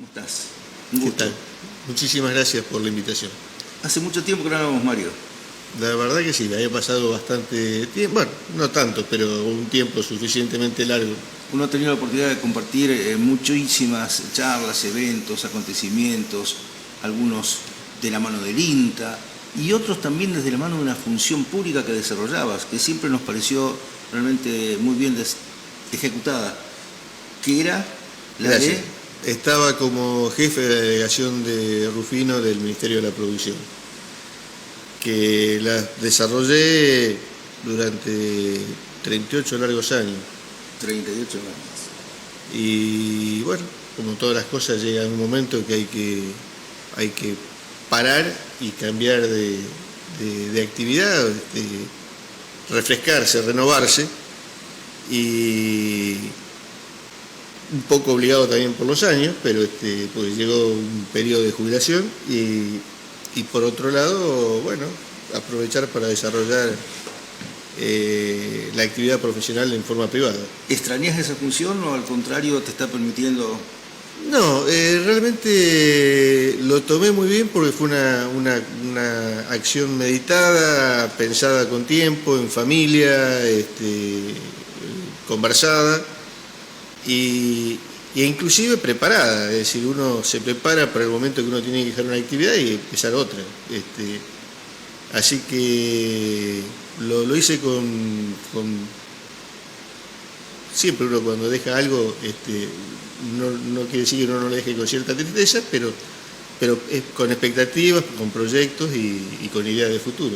estás? Un gusto. ¿Qué tal? Muchísimas gracias por la invitación. Hace mucho tiempo que no hablamos, Mario. La verdad que sí, había pasado bastante tiempo, bueno, no tanto, pero un tiempo suficientemente largo. Uno ha tenido la oportunidad de compartir muchísimas charlas, eventos, acontecimientos, algunos de la mano del INTA y otros también desde la mano de una función pública que desarrollabas, que siempre nos pareció realmente muy bien ejecutada, que era la Gracias. de... Estaba como jefe de la delegación de Rufino del Ministerio de la Producción, que la desarrollé durante 38 largos años. 38 años. Y bueno, como todas las cosas, llega un momento que hay que parar y cambiar de actividad, refrescarse, renovarse, y un poco obligado también por los años, pero pues llegó un periodo de jubilación y por otro lado, bueno, aprovechar para desarrollar la actividad profesional en forma privada. ¿Extrañas esa función o al contrario te está permitiendo...? No, realmente lo tomé muy bien porque fue una acción meditada, pensada con tiempo, en familia, conversada e inclusive preparada. Es decir, uno se prepara para el momento que uno tiene que dejar una actividad y empezar otra. Así que lo hice con siempre uno cuando deja algo, no quiere decir que uno no lo deje con cierta tristeza, pero es con expectativas, con proyectos y con ideas de futuro.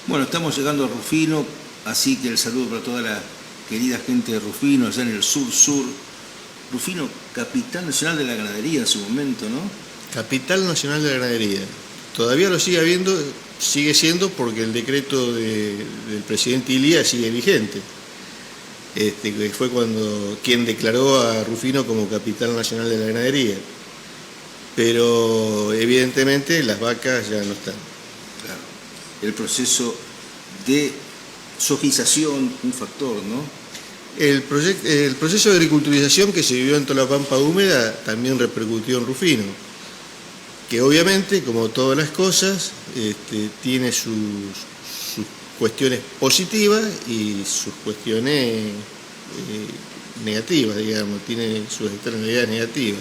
Bueno, estamos llegando a Rufino, así que el saludo para toda la querida gente de Rufino, allá en el sur-sur. Rufino, capital nacional de la ganadería en su momento, ¿no? Capital nacional de la ganadería. Todavía lo sigue siendo porque el decreto del presidente Ilía sigue vigente. Que fue quien declaró a Rufino como capital nacional de la ganadería. Pero evidentemente las vacas ya no están. Claro. El proceso de sojización, un factor, ¿no? El proceso de agriculturización que se vivió en toda la pampa húmeda también repercutió en Rufino, que obviamente, como todas las cosas, tiene sus cuestiones positivas y sus cuestiones negativas, digamos, tiene sus externalidades negativas.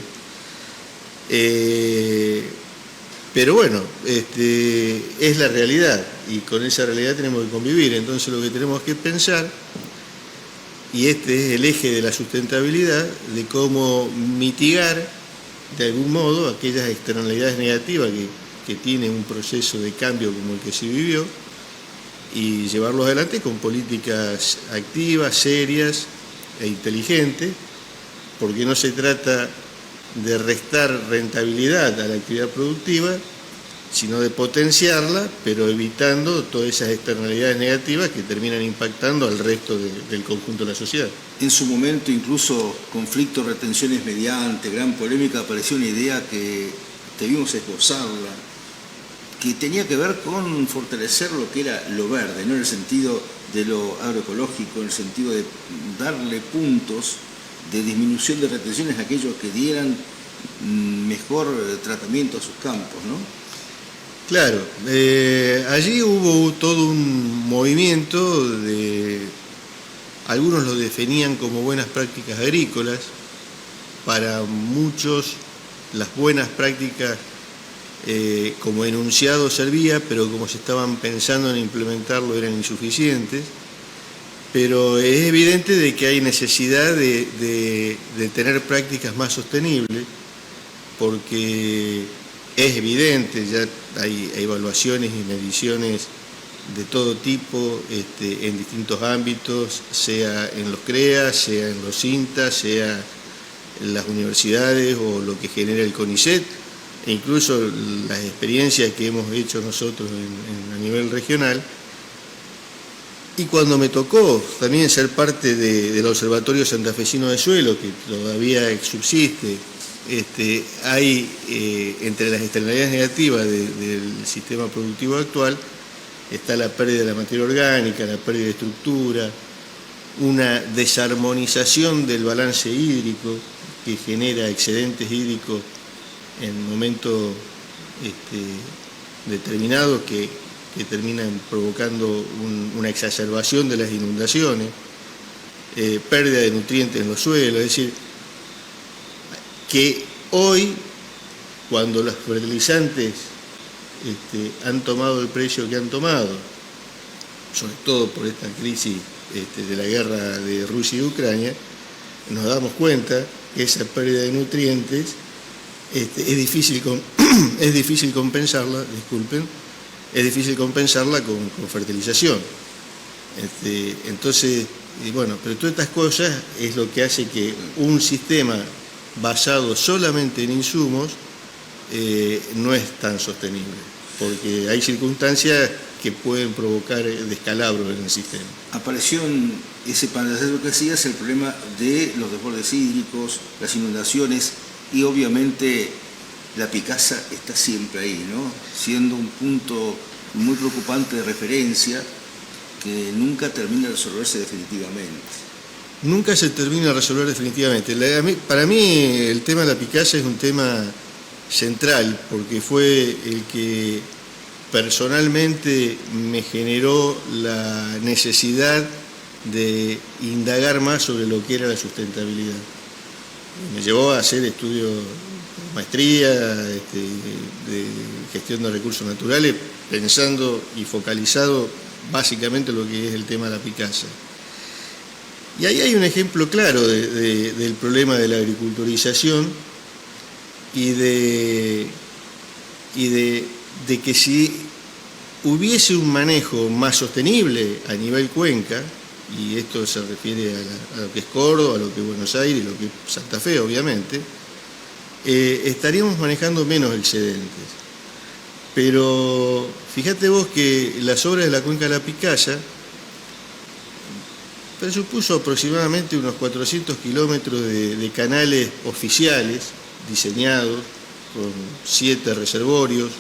Pero bueno, es la realidad y con esa realidad tenemos que convivir. Entonces lo que tenemos que pensar, y este es el eje de la sustentabilidad, de cómo mitigar de algún modo aquellas externalidades negativas que tiene un proceso de cambio como el que se vivió, y llevarlos adelante con políticas activas, serias e inteligentes, porque no se trata de restar rentabilidad a la actividad productiva, sino de potenciarla, pero evitando todas esas externalidades negativas que terminan impactando al resto del conjunto de la sociedad. En su momento, incluso conflictos, retenciones mediante, gran polémica, apareció una idea que debimos esbozarla, que tenía que ver con fortalecer lo que era lo verde, no en el sentido de lo agroecológico, en el sentido de darle puntos de disminución de retenciones a aquellos que dieran mejor tratamiento a sus campos, ¿no? Claro, allí hubo todo un movimiento algunos lo definían como buenas prácticas agrícolas, para muchos las buenas prácticas como enunciado servía, pero como se estaban pensando en implementarlo eran insuficientes. Pero es evidente de que hay necesidad de tener prácticas más sostenibles, porque es evidente, ya hay evaluaciones y mediciones de todo tipo en distintos ámbitos, sea en los CREA, sea en los INTA, sea en las universidades o lo que genera el CONICET, e incluso las experiencias que hemos hecho nosotros a nivel regional. Y cuando me tocó también ser parte del Observatorio Santafesino de Suelo, que todavía subsiste, hay entre las externalidades negativas del sistema productivo actual, está la pérdida de la materia orgánica, la pérdida de estructura, una desarmonización del balance hídrico que genera excedentes hídricos en momentos determinados que terminan provocando una exacerbación de las inundaciones, pérdida de nutrientes en los suelos. Es decir, que hoy, cuando los fertilizantes han tomado el precio que han tomado, sobre todo por esta crisis de la guerra de Rusia y Ucrania, nos damos cuenta que esa pérdida de nutrientes es difícil compensarla, es difícil compensarla con fertilización. Entonces, bueno, pero todas estas cosas es lo que hace que un sistema basado solamente en insumos no es tan sostenible, porque hay circunstancias que pueden provocar descalabros en el sistema. Apareció en ese pantallazo que hacías el problema de los desbordes hídricos, las inundaciones, y obviamente la Picasa está siempre ahí, ¿no? Siendo un punto muy preocupante de referencia que nunca termina de resolverse definitivamente. Nunca se termina de resolver definitivamente. Para mí el tema de la Picasa es un tema central, porque fue el que personalmente me generó la necesidad de indagar más sobre lo que era la sustentabilidad. Me llevó a hacer estudios de maestría, de gestión de recursos naturales, pensando y focalizado básicamente en lo que es el tema de la Picasa. Y ahí hay un ejemplo claro del problema de la agriculturización y de que si hubiese un manejo más sostenible a nivel cuenca, y esto se refiere a lo que es Córdoba, a lo que es Buenos Aires y lo que es Santa Fe, obviamente, estaríamos manejando menos excedentes. Pero fíjate vos que las obras de la cuenca de la Picasa presupuso aproximadamente unos 400 kilómetros de canales oficiales diseñados con 7 reservorios,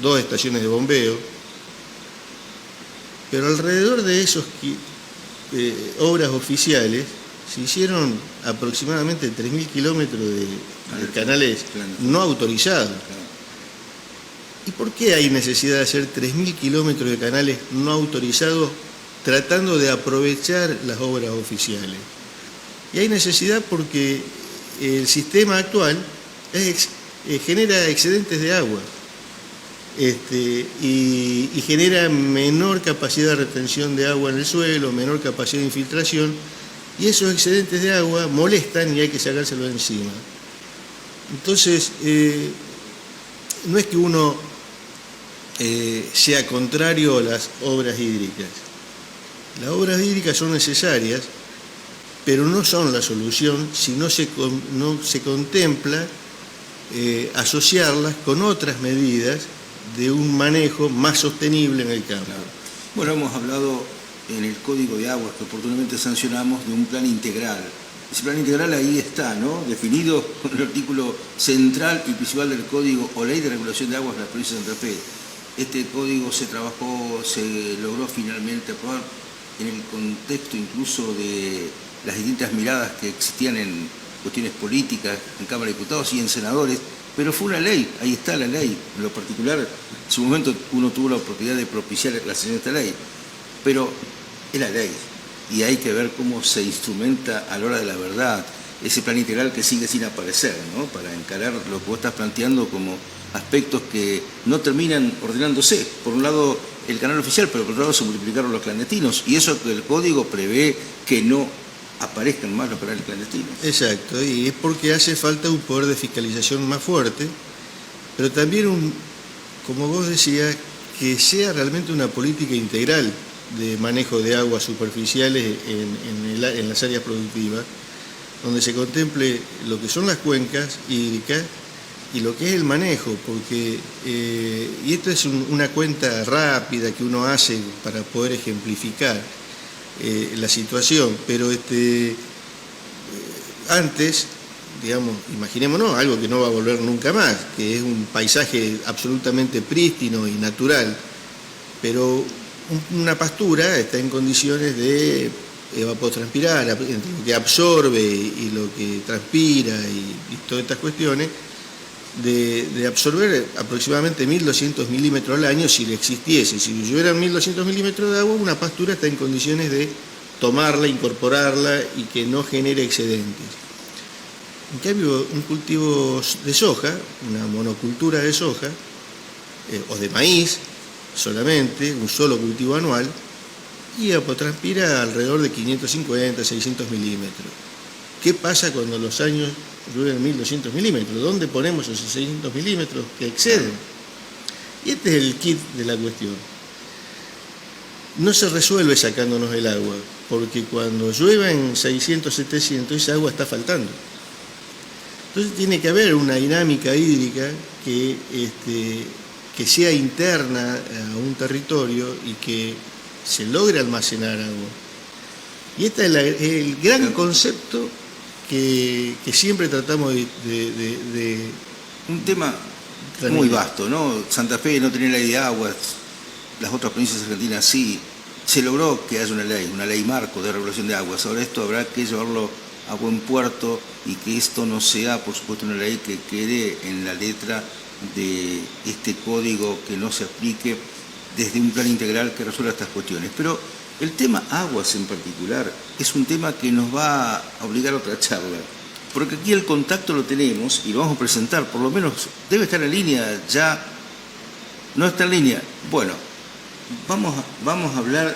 2 estaciones de bombeo, pero alrededor de esos obras oficiales se hicieron aproximadamente 3.000 kilómetros de canales no autorizados. ¿Y por qué hay necesidad de hacer 3.000 kilómetros de canales no autorizados tratando de aprovechar las obras oficiales? Y hay necesidad porque el sistema actual genera excedentes de agua y genera menor capacidad de retención de agua en el suelo, menor capacidad de infiltración, y esos excedentes de agua molestan y hay que sacárselo de encima. Entonces, no es que uno sea contrario a las obras hídricas. Las obras hídricas son necesarias, pero no son la solución si no se contempla asociarlas con otras medidas de un manejo más sostenible en el campo. Claro. Bueno, hemos hablado en el Código de Aguas que oportunamente sancionamos de un plan integral. Ese plan integral ahí está, ¿no? Definido con el artículo central y principal del Código o Ley de Regulación de Aguas de la provincia de Santa Fe. Este código se trabajó, se logró finalmente aprobar en el contexto incluso de las distintas miradas que existían en cuestiones políticas, en Cámara de Diputados y en senadores, pero fue una ley, ahí está la ley. En lo particular, en su momento uno tuvo la oportunidad de propiciar la sanción de esta ley, pero es la ley y hay que ver cómo se instrumenta a la hora de la verdad ese plan integral que sigue sin aparecer, ¿no? Para encarar lo que vos estás planteando como aspectos que no terminan ordenándose. Por un lado el canal oficial, pero por otro lado se multiplicaron los clandestinos, y eso que el código prevé que no aparezcan más los canales clandestinos. Exacto, y es porque hace falta un poder de fiscalización más fuerte, pero también como vos decías, que sea realmente una política integral de manejo de aguas superficiales en las áreas productivas, donde se contemple lo que son las cuencas hídricas y lo que es el manejo, porque, y esto es una cuenta rápida que uno hace para poder ejemplificar la situación, pero antes, digamos, imaginémonos algo que no va a volver nunca más, que es un paisaje absolutamente prístino y natural, pero una pastura está en condiciones de evapotranspirar, entre lo que absorbe y lo que transpira y todas estas cuestiones, de absorber aproximadamente 1.200 milímetros al año si le existiese. Si llovieran 1.200 milímetros de agua, una pastura está en condiciones de tomarla, incorporarla y que no genere excedentes. En cambio, un cultivo de soja, una monocultura de soja, o de maíz solamente, un solo cultivo anual, y evapotranspira alrededor de 550, 600 milímetros. ¿Qué pasa cuando los años llueven 1.200 milímetros? ¿Dónde ponemos esos 600 milímetros que exceden? Y este es el kit de la cuestión. No se resuelve sacándonos el agua, porque cuando llueven 600, 700, esa agua está faltando. Entonces tiene que haber una dinámica hídrica que sea interna a un territorio y que se logre almacenar agua. Y este es el gran concepto que siempre tratamos de un tema muy vasto, ¿no? Santa Fe no tenía ley de aguas, las otras provincias argentinas sí. Se logró que haya una ley marco de regulación de aguas. Ahora esto habrá que llevarlo a buen puerto y que esto no sea, por supuesto, una ley que quede en la letra de este código, que no se aplique desde un plan integral que resuelva estas cuestiones. Pero el tema aguas en particular es un tema que nos va a obligar a otra charla, porque aquí el contacto lo tenemos y lo vamos a presentar, por lo menos debe estar en línea ya. ¿No está en línea? Bueno, vamos a hablar,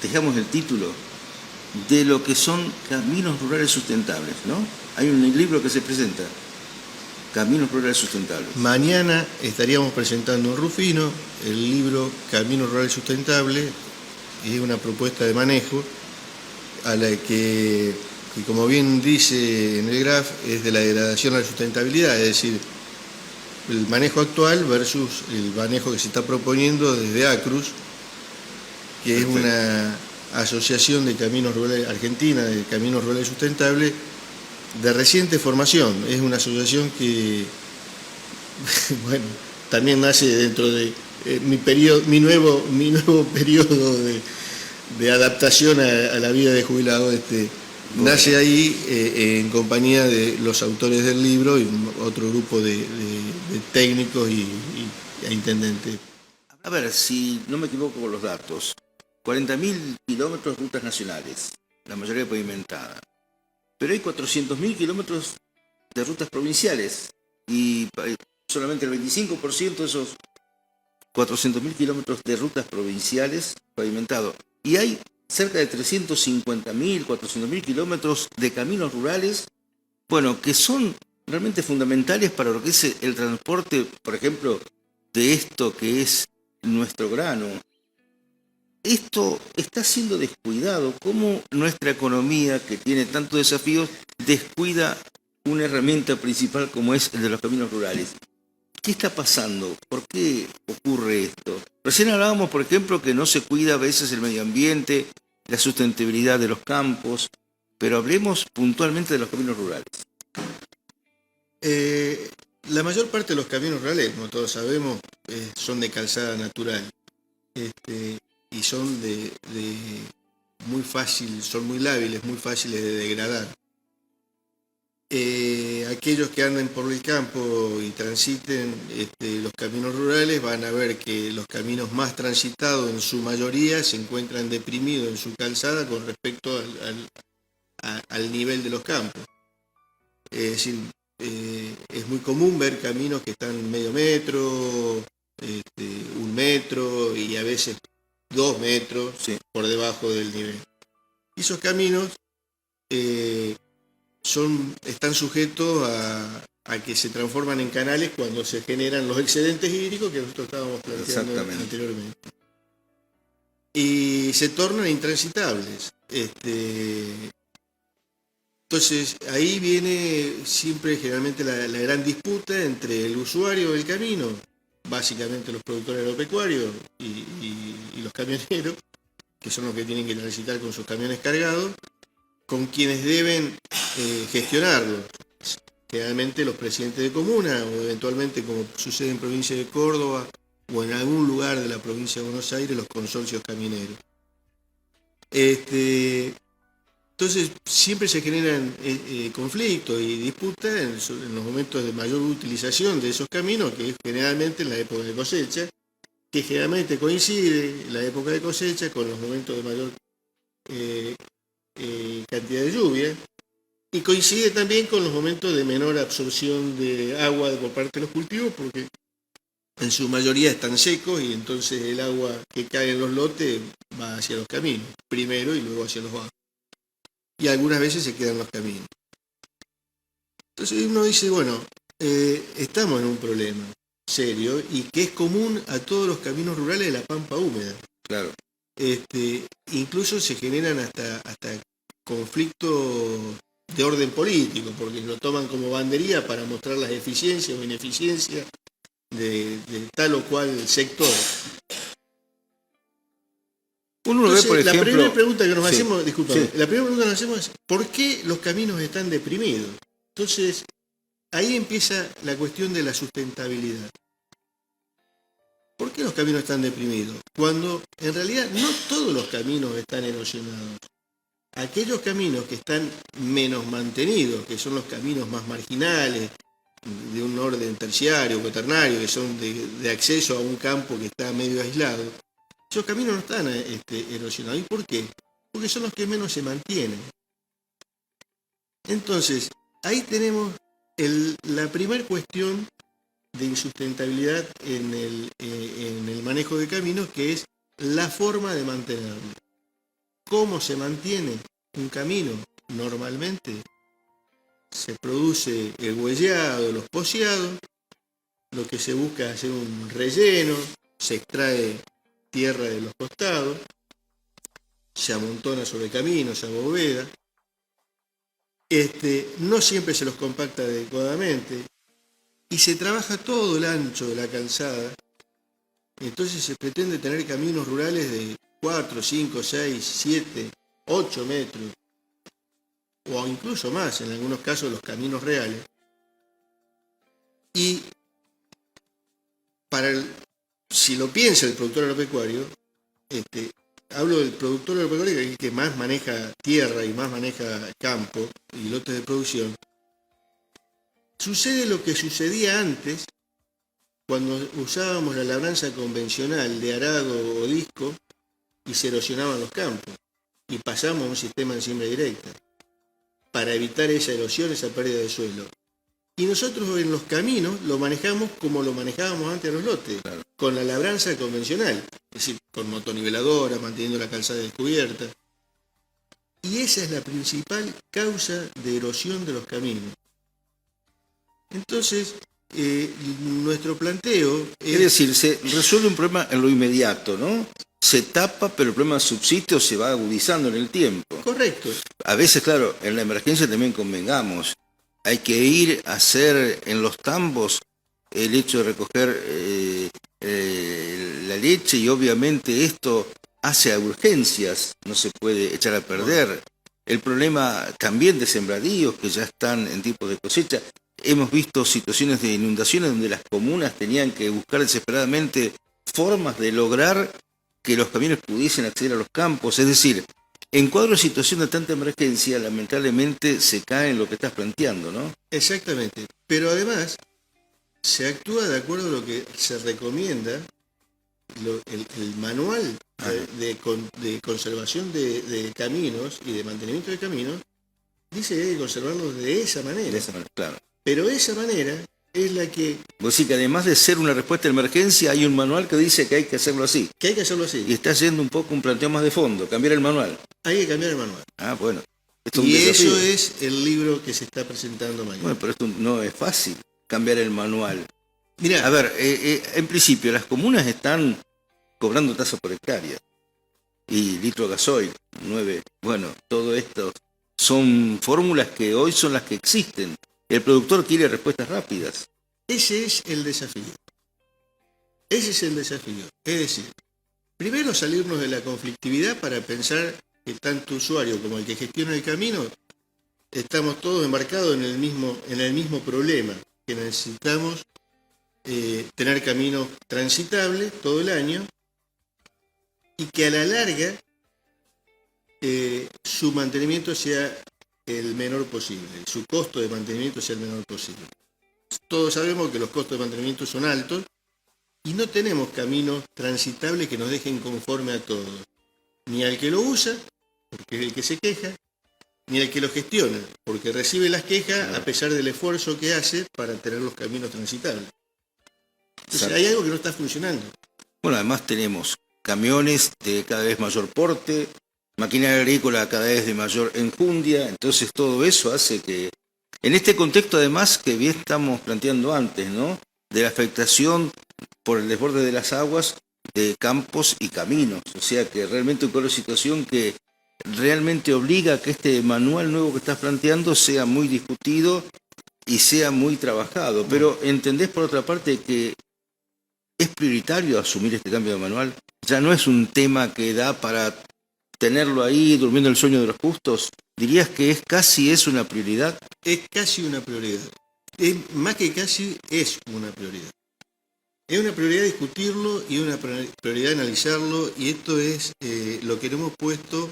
dejamos el título, de lo que son caminos rurales sustentables, ¿no? Hay un libro que se presenta, Caminos Rurales Sustentables. Mañana estaríamos presentando en Rufino el libro Caminos Rurales Sustentables, es una propuesta de manejo a la que como bien dice en el GRAF, es de la degradación a la sustentabilidad, es decir, el manejo actual versus el manejo que se está proponiendo desde ACRUS, que es una asociación de caminos rurales argentina, de caminos rurales sustentables, de reciente formación. Es una asociación que, bueno, también nace dentro de mi nuevo periodo de adaptación a la vida de jubilado. Bueno. Nace ahí en compañía de los autores del libro y otro grupo de técnicos y intendentes. A ver, si no me equivoco con los datos, 40.000 kilómetros de rutas nacionales, la mayoría pavimentada. Pero hay 400.000 kilómetros de rutas provinciales y solamente el 25% de esos 400.000 kilómetros de rutas provinciales pavimentados. Y hay cerca de 350.000, 400.000 kilómetros de caminos rurales, bueno, que son realmente fundamentales para lo que es el transporte, por ejemplo, de esto que es nuestro grano. Esto está siendo descuidado. ¿Cómo nuestra economía, que tiene tantos desafíos, descuida una herramienta principal como es el de los caminos rurales? ¿Qué está pasando? ¿Por qué ocurre esto? Recién hablábamos, por ejemplo, que no se cuida a veces el medio ambiente, la sustentabilidad de los campos, pero hablemos puntualmente de los caminos rurales. La mayor parte de los caminos rurales, como todos sabemos, son de calzada natural. Y son muy fácil, son muy lábiles, muy fáciles de degradar. Aquellos que anden por el campo y transiten los caminos rurales van a ver que los caminos más transitados en su mayoría se encuentran deprimidos en su calzada con respecto al nivel de los campos. Es decir, es muy común ver caminos que están medio metro, 1 metro y a veces 2 metros por debajo del nivel. Y esos caminos están sujetos a que se transforman en canales cuando se generan los excedentes hídricos que nosotros estábamos planteando anteriormente. Y se tornan intransitables. Entonces, ahí viene siempre generalmente la gran disputa entre el usuario del camino, básicamente los productores agropecuarios y los camioneros, que son los que tienen que transitar con sus camiones cargados, con quienes deben gestionarlo. Generalmente los presidentes de comuna, o eventualmente, como sucede en provincia de Córdoba, o en algún lugar de la provincia de Buenos Aires, los consorcios camioneros. Entonces siempre se generan conflictos y disputas en los momentos de mayor utilización de esos caminos, que es generalmente en la época de cosecha, que generalmente coincide la época de cosecha con los momentos de mayor cantidad de lluvia, y coincide también con los momentos de menor absorción de agua por parte de los cultivos, porque en su mayoría están secos y entonces el agua que cae en los lotes va hacia los caminos, primero y luego hacia los bajos. Y algunas veces se quedan los caminos. Entonces uno dice, bueno, estamos en un problema serio y que es común a todos los caminos rurales de la pampa húmeda. Claro. Incluso se generan hasta conflictos de orden político, porque lo toman como bandería para mostrar las eficiencias o ineficiencias de tal o cual sector. Uno ve, por ejemplo, la primera pregunta que nos sí, hacemos, discúlpame, sí. la primera pregunta que nos hacemos es ¿por qué los caminos están deprimidos? Entonces, ahí empieza la cuestión de la sustentabilidad. ¿Por qué los caminos están deprimidos? Cuando en realidad no todos los caminos están erosionados. Aquellos caminos que están menos mantenidos, que son los caminos más marginales, de un orden terciario o ternario, que son de acceso a un campo que está medio aislado, esos caminos no están erosionados. ¿Y por qué? Porque son los que menos se mantienen. Entonces, ahí tenemos la primera cuestión de insustentabilidad en el manejo de caminos, que es la forma de mantenerlo. ¿Cómo se mantiene un camino? Normalmente se produce el huelleado, los poceados, lo que se busca es hacer un relleno, se extrae tierra de los costados, se amontona sobre caminos, se aboveda. No siempre se los compacta adecuadamente y se trabaja todo el ancho de la calzada. Entonces se pretende tener caminos rurales de 4, 5, 6, 7, 8 metros, o incluso más, en algunos casos los caminos reales. Y si lo piensa el productor agropecuario, hablo del productor agropecuario, que es el que más maneja tierra y más maneja campo y lotes de producción, sucede lo que sucedía antes, cuando usábamos la labranza convencional de arado o disco y se erosionaban los campos, y pasamos a un sistema de siembra directa, para evitar esa erosión, esa pérdida de suelo. Y nosotros en los caminos lo manejamos como lo manejábamos antes en los lotes, claro, con la labranza convencional, es decir, con motoniveladora, manteniendo la calzada descubierta. Y esa es la principal causa de erosión de los caminos. Entonces, nuestro planteo es decir, se resuelve un problema en lo inmediato, ¿no? Se tapa, pero el problema subsiste o se va agudizando en el tiempo. Correcto. A veces, claro, en la emergencia también convengamos. Hay que ir a hacer en los tambos el hecho de recoger la leche, y obviamente esto hace a urgencias, no se puede echar a perder. El problema también de sembradíos que ya están en tiempos de cosecha. Hemos visto situaciones de inundaciones donde las comunas tenían que buscar desesperadamente formas de lograr que los camiones pudiesen acceder a los campos. Es decir, en cuadro de situación de tanta emergencia, lamentablemente se cae en lo que estás planteando, ¿no? Exactamente. Pero además, se actúa de acuerdo a lo que se recomienda, el manual de conservación de caminos y de mantenimiento de caminos, dice que hay que conservarlos de esa manera. De esa manera, claro. Pero esa manera es la que... Vos decís que además de ser una respuesta de emergencia, hay un manual que dice que hay que hacerlo así. Que hay que hacerlo así. Y está haciendo un poco un planteo más de fondo, cambiar el manual. Hay que cambiar el manual. Ah, bueno. Esto es y un desafío. eso es el libro que se está presentando mañana. Bueno, pero esto no es fácil, cambiar el manual. Mirá, a ver, en principio las comunas están cobrando tasa por hectárea. Y litro de gasoil, 9. Bueno, todo esto son fórmulas que hoy son las que existen. El productor quiere respuestas rápidas. ese es el desafío. Ese es el desafío. Es decir, primero salirnos de la conflictividad para pensar que tanto usuario como el que gestiona el camino estamos todos embarcados en el mismo problema, que necesitamos tener caminos transitables todo el año y que a la larga su mantenimiento sea el menor posible, su costo de mantenimiento sea el menor posible. Todos sabemos que los costos de mantenimiento son altos y no tenemos caminos transitables que nos dejen conforme a todos, ni al que lo usa, porque es el que se queja, ni al que lo gestiona, porque recibe las quejas a pesar del esfuerzo que hace para tener los caminos transitables. Entonces hay algo que no está funcionando. Bueno, además tenemos camiones de cada vez mayor porte, maquinaria agrícola cada vez de mayor enjundia, entonces todo eso hace que, en este contexto además que bien estamos planteando antes, ¿no?, de la afectación por el desborde de las aguas de campos y caminos, o sea que realmente una situación que realmente obliga a que este manual nuevo que estás planteando sea muy discutido y sea muy trabajado, pero ¿entendés por otra parte que es prioritario asumir este cambio de manual? Ya no es un tema que da para tenerlo ahí durmiendo el sueño de los justos. ¿Dirías que es una prioridad? Es casi una prioridad. Más que casi, es una prioridad. Es una prioridad discutirlo y una prioridad analizarlo, y esto es lo que hemos puesto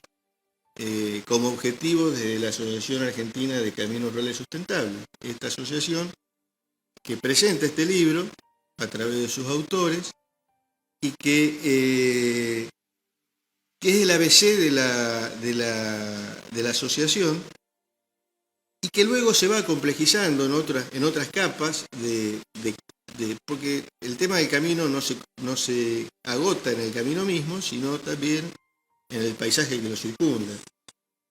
como objetivo desde la Asociación Argentina de Caminos Rurales Sustentables. Esta asociación que presenta este libro a través de sus autores y que es el ABC de la asociación, y que luego se va complejizando en otras capas, porque el tema del camino no se agota en el camino mismo, sino también en el paisaje que lo circunda.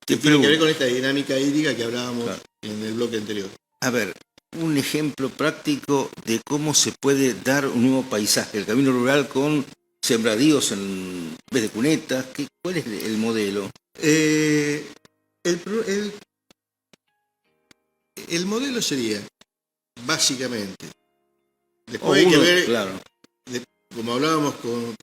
Que tiene que ver con esta dinámica hídrica que hablábamos en el bloque anterior. A ver, un ejemplo práctico de cómo se puede dar un nuevo paisaje, el camino rural con sembradíos en vez de cunetas. ¿Cuál es el modelo? El modelo sería, básicamente, después hay que ver, claro, como hablábamos con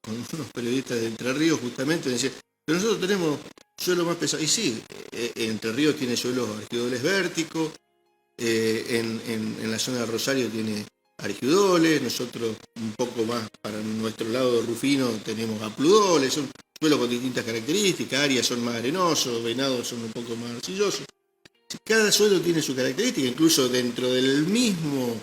unos periodistas de Entre Ríos, justamente, decían, pero nosotros tenemos suelo más pesado. Y sí, Entre Ríos tiene suelos argidoles vérticos, en la zona de Rosario tiene argidoles, nosotros un poco más para nuestro lado rufino tenemos apludoles, son suelos con distintas características, áreas son más arenosos, venados son un poco más arcillosos. Cada suelo tiene su característica, incluso dentro del mismo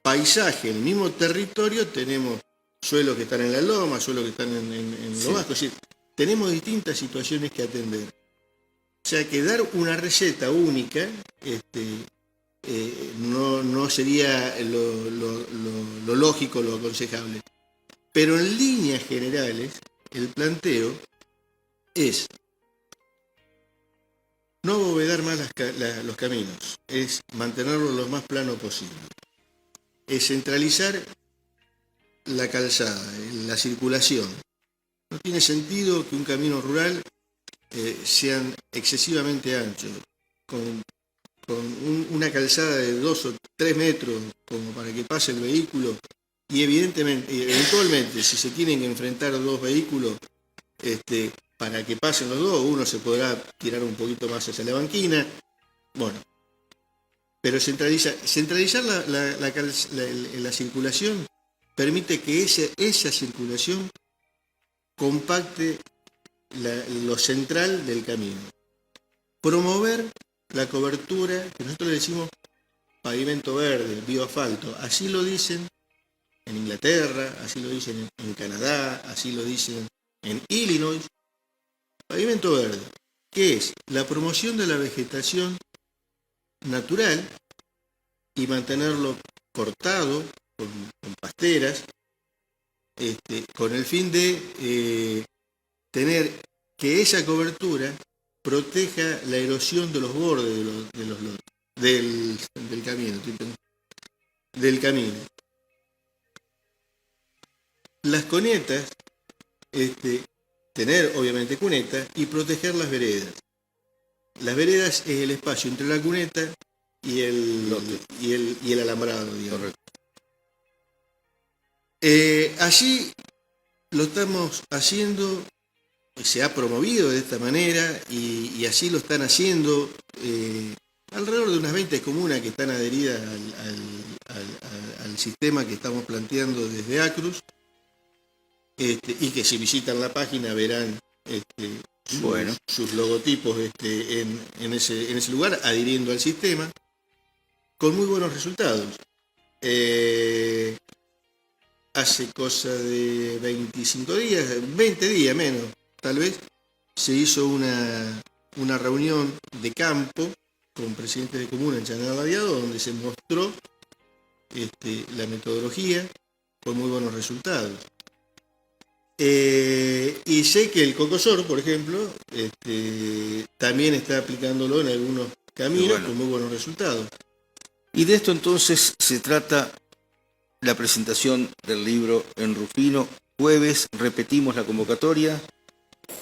paisaje, el mismo territorio, tenemos suelos que están en la loma, suelos que están en lo vasco, es decir, tenemos distintas situaciones que atender. O sea que dar una receta única no sería lo lógico, lo aconsejable. Pero en líneas generales, el planteo es no abovedar más los caminos, es mantenerlos lo más plano posible. Es centralizar la calzada, la circulación. No tiene sentido que un camino rural sean excesivamente anchos, con una calzada de 2 o 3 metros como para que pase el vehículo, y eventualmente, si se tienen que enfrentar dos vehículos, para que pasen los dos, uno se podrá tirar un poquito más hacia la banquina, bueno, pero centralizar la circulación permite que esa circulación compacte lo central del camino. Promover la cobertura, que nosotros le decimos pavimento verde, bioasfalto, así lo dicen en Inglaterra, así lo dicen en Canadá, así lo dicen en Illinois. Pavimento verde, que es la promoción de la vegetación natural y mantenerlo cortado con pasteras, con el fin de tener que esa cobertura proteja la erosión de los bordes del camino. Las cunetas, tener obviamente cunetas y proteger las veredas. Las veredas es el espacio entre la cuneta y el alambrado, digamos. Allí lo estamos haciendo, se ha promovido de esta manera y así lo están haciendo alrededor de unas 20 comunas que están adheridas al sistema que estamos planteando desde ACRUS, y que si visitan la página verán Bueno. sus logotipos en ese lugar, adhiriendo al sistema, con muy buenos resultados. Hace cosa de 25 días, 20 días menos, tal vez, se hizo una reunión de campo con presidentes de comuna en Chañar Radiado, donde se mostró la metodología con muy buenos resultados. Y sé que el Cocosor, por ejemplo, también está aplicándolo en algunos caminos con muy buenos resultados. Y de esto entonces se trata la presentación del libro en Rufino. Jueves, repetimos la convocatoria.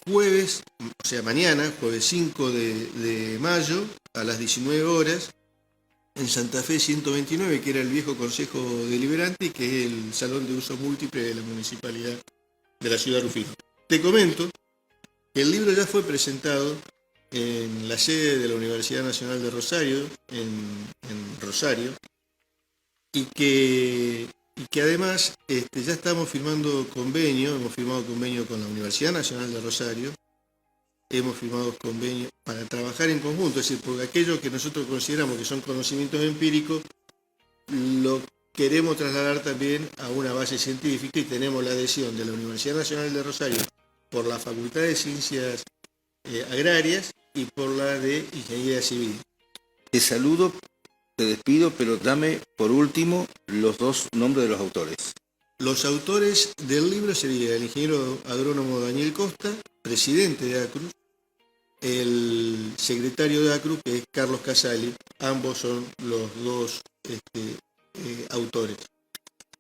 Jueves, o sea mañana, jueves 5 de mayo, a las 19 horas, en Santa Fe 129, que era el viejo Consejo Deliberante, que es el salón de uso múltiple de la Municipalidad de la Ciudad de Rufino. Te comento que el libro ya fue presentado en la sede de la Universidad Nacional de Rosario, en Rosario, y que además ya estamos hemos firmado convenio con la Universidad Nacional de Rosario, hemos firmado convenios para trabajar en conjunto, es decir, porque aquello que nosotros consideramos que son conocimientos empíricos, lo queremos trasladar también a una base científica y tenemos la adhesión de la Universidad Nacional de Rosario por la Facultad de Ciencias Agrarias y por la de Ingeniería Civil. Te saludo, te despido, pero dame por último los dos nombres de los autores. Los autores del libro serían el ingeniero agrónomo Daniel Costa, presidente de ACRUS, el secretario de ACRUS, que es Carlos Casali. Ambos son los dos autores.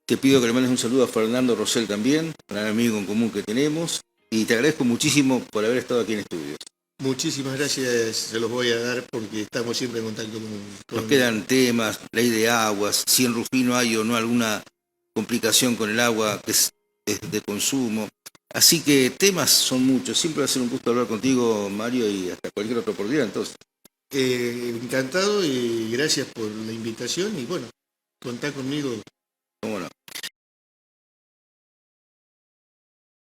Te pido que le mandes un saludo a Fernando Rosell también, gran amigo en común que tenemos, y te agradezco muchísimo por haber estado aquí en estudios. Muchísimas gracias, se los voy a dar porque estamos siempre en contacto con... Nos quedan temas, ley de aguas, si en Rufino hay o no alguna complicación con el agua que es de consumo. Así que temas son muchos. Siempre va a ser un gusto hablar contigo, Mario, y hasta cualquier otra oportunidad. Entonces, encantado y gracias por la invitación y bueno, contá conmigo. ¿Cómo no?